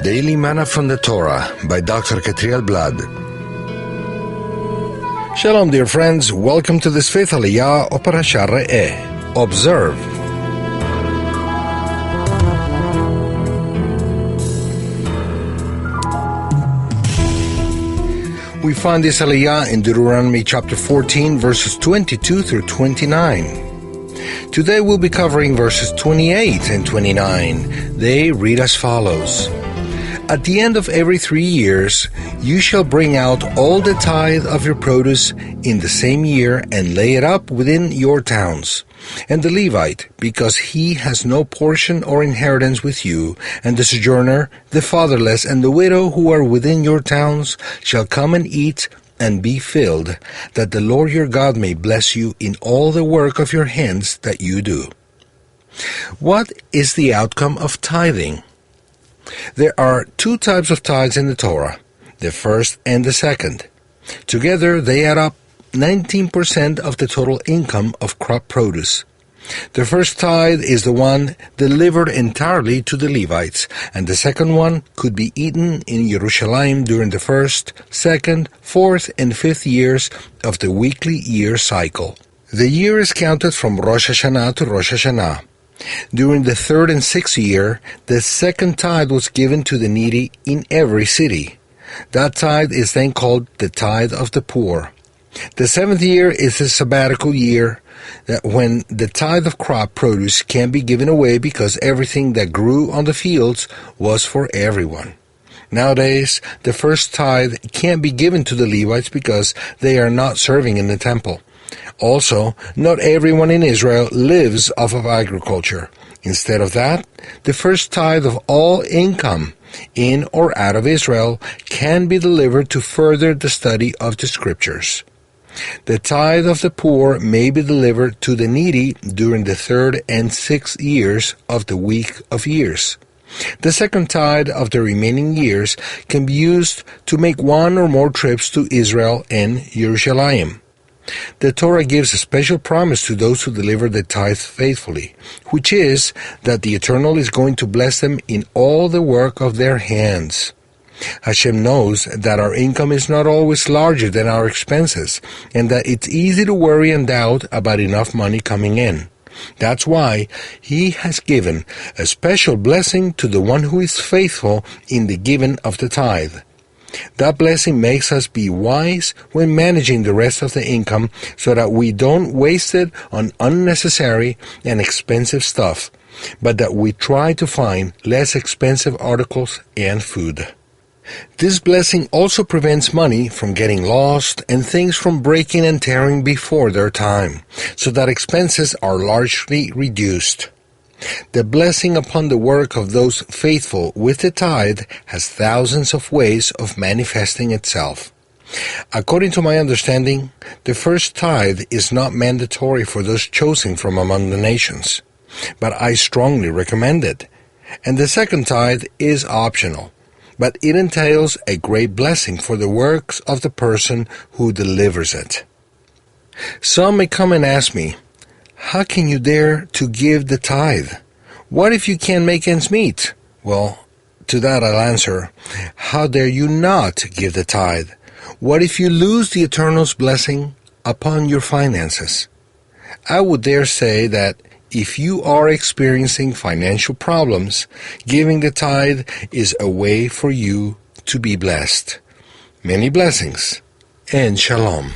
Daily Manna from the Torah by Dr. Ketriel Blad. Shalom, dear friends. Welcome to this fifth Aliyah of Parashat Re'eh. Observe. We find this Aliyah in Deuteronomy chapter 14, verses 22 through 29. Today we'll be covering verses 28 and 29. They read as follows. At the end of every 3 years, you shall bring out all the tithe of your produce in the same year and lay it up within your towns. And the Levite, because he has no portion or inheritance with you, and the sojourner, the fatherless, and the widow who are within your towns, shall come and eat and be filled, that the Lord your God may bless you in all the work of your hands that you do. What is the outcome of tithing? There are two types of tithes in the Torah, the first and the second. Together they add up 19% of the total income of crop produce. The first tithe is the one delivered entirely to the Levites, and the second one could be eaten in Jerusalem during the first, second, fourth, and fifth years of the weekly year cycle. The year is counted from Rosh Hashanah to Rosh Hashanah. During the third and sixth year, the second tithe was given to the needy in every city. That tithe is then called the tithe of the poor. The seventh year is a sabbatical year, when the tithe of crop produce can be given away because everything that grew on the fields was for everyone. Nowadays, the first tithe can't be given to the Levites because they are not serving in the temple. Also, not everyone in Israel lives off of agriculture. Instead of that, the first tithe of all income in or out of Israel can be delivered to further the study of the Scriptures. The tithe of the poor may be delivered to the needy during the third and sixth years of the week of years. The second tithe of the remaining years can be used to make one or more trips to Israel and Jerusalem. The Torah gives a special promise to those who deliver the tithe faithfully, which is that the Eternal is going to bless them in all the work of their hands. Hashem knows that our income is not always larger than our expenses, and that it's easy to worry and doubt about enough money coming in. That's why He has given a special blessing to the one who is faithful in the giving of the tithe. That blessing makes us be wise when managing the rest of the income so that we don't waste it on unnecessary and expensive stuff, but that we try to find less expensive articles and food. This blessing also prevents money from getting lost and things from breaking and tearing before their time, so that expenses are largely reduced. The blessing upon the work of those faithful with the tithe has thousands of ways of manifesting itself. According to my understanding, the first tithe is not mandatory for those chosen from among the nations, but I strongly recommend it. And the second tithe is optional, but it entails a great blessing for the works of the person who delivers it. Some may come and ask me, how can you dare to give the tithe? What if you can't make ends meet? Well, to that I'll answer, how dare you not give the tithe? What if you lose the Eternal's blessing upon your finances? I would dare say that if you are experiencing financial problems, giving the tithe is a way for you to be blessed. Many blessings, and shalom.